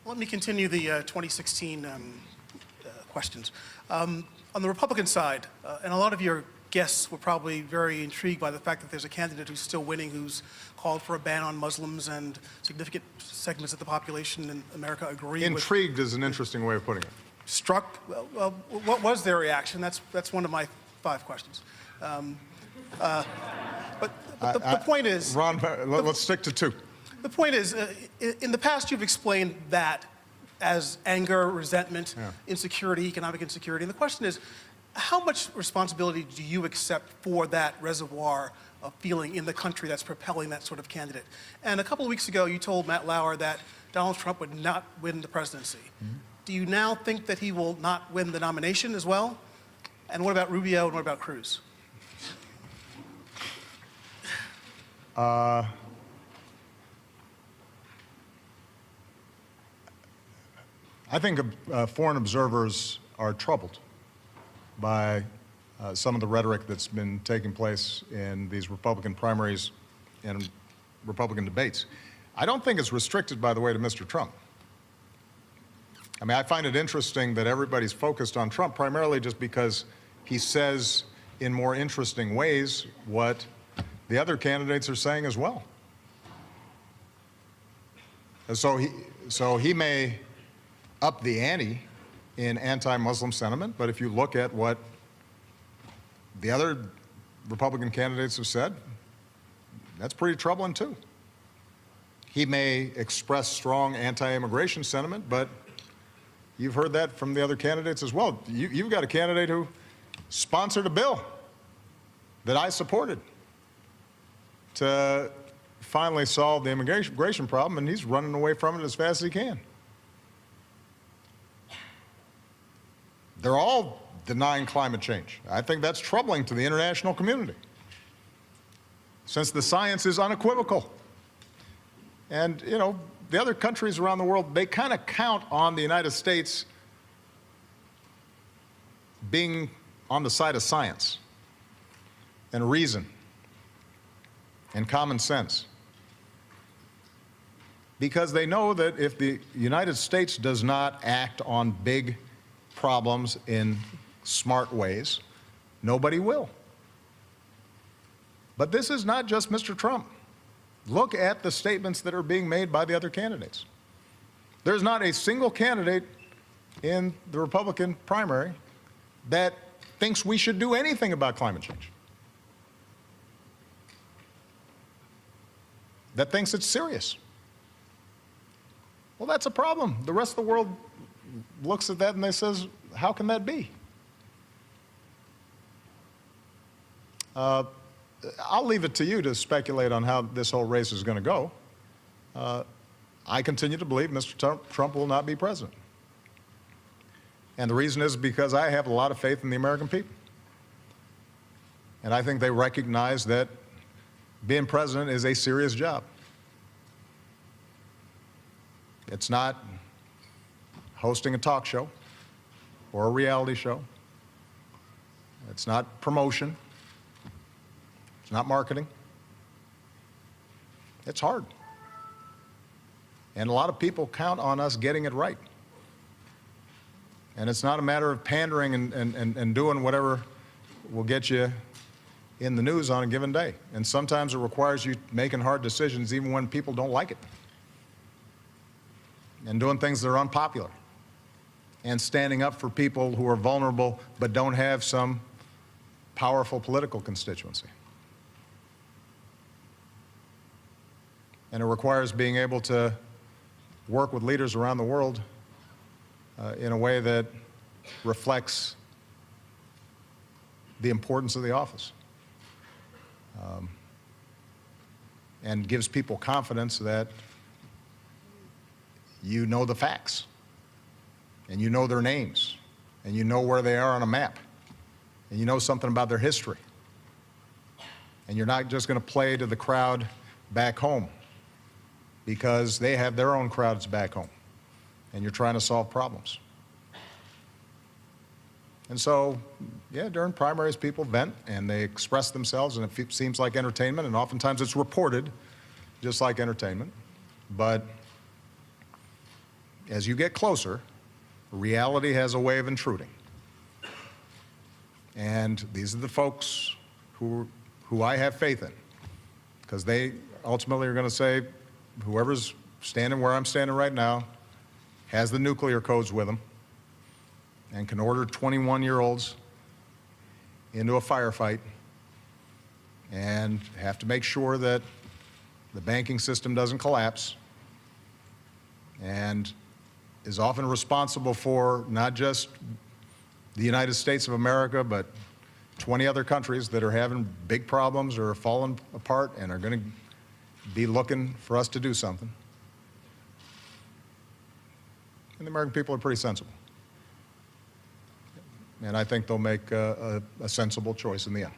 Let me continue the 2016 questions. On the Republican side, and a lot of your guests were probably very intrigued by the fact that there's a candidate who's still winning who's called for a ban on Muslims, and significant segments of the population in America agree Intrigued is an interesting way of putting it. Struck, well, what was their reaction? That's one of my 5 questions. But the point is... Ron, let's stick to 2. The point is, in the past you've explained that as anger, resentment, insecurity, economic insecurity. And the question is, how much responsibility do you accept for that reservoir of feeling in the country that's propelling that sort of candidate? And a couple of weeks ago, you told Matt Lauer that Donald Trump would not win the presidency. Mm-hmm. Do you now think that he will not win the nomination as well? And what about Rubio and what about Cruz? I think foreign observers are troubled by some of the rhetoric that's been taking place in these Republican primaries and Republican debates. I don't think it's restricted, by the way, to Mr. Trump. I mean, I find it interesting that everybody's focused on Trump primarily just because he says in more interesting ways what the other candidates are saying as well. And so he may up the ante in anti-Muslim sentiment, but if you look at what the other Republican candidates have said, that's pretty troubling too. He may express strong anti-immigration sentiment, but you've heard that from the other candidates as well. You've got a candidate who sponsored a bill that I supported to finally solve the immigration problem, and he's running away from it as fast as he can. They're all denying climate change. I think that's troubling to the international community, since the science is unequivocal. And, you know, the other countries around the world, they kind of count on the United States being on the side of science and reason and common sense, because they know that if the United States does not act on big problems in smart ways, nobody will. But this is not just Mr. Trump. Look at the statements that are being made by the other candidates. There's not a single candidate in the Republican primary that thinks we should do anything about climate change, that thinks it's serious. Well, that's a problem. The rest of the world looks at that and they says, how can that be? I'll leave it to you to speculate on how this whole race is going to go. I continue to believe Mr. Trump will not be president. And the reason is because I have a lot of faith in the American people. And I think they recognize that being president is a serious job. It's not hosting a talk show or a reality show. It's not promotion. It's not marketing. It's hard. And a lot of people count on us getting it right. And it's not a matter of pandering and doing whatever will get you in the news on a given day. And sometimes it requires you making hard decisions even when people don't like it, and doing things that are unpopular, and standing up for people who are vulnerable but don't have some powerful political constituency. And it requires being able to work with leaders around the world in a way that reflects the importance of the office, and gives people confidence that you know the facts, and you know their names, and you know where they are on a map, and you know something about their history. And you're not just going to play to the crowd back home, because they have their own crowds back home, and you're trying to solve problems. And so, yeah, during primaries, people vent and they express themselves, and it seems like entertainment, and oftentimes it's reported just like entertainment. But as you get closer, reality has a way of intruding. And these are the folks who I have faith in, because they ultimately are going to say, whoever's standing where I'm standing right now has the nuclear codes with them and can order 21-year-olds into a firefight and have to make sure that the banking system doesn't collapse, and is often responsible for not just the United States of America, but 20 other countries that are having big problems or are falling apart and are going to be looking for us to do something. And the American people are pretty sensible. And I think they'll make a sensible choice in the end.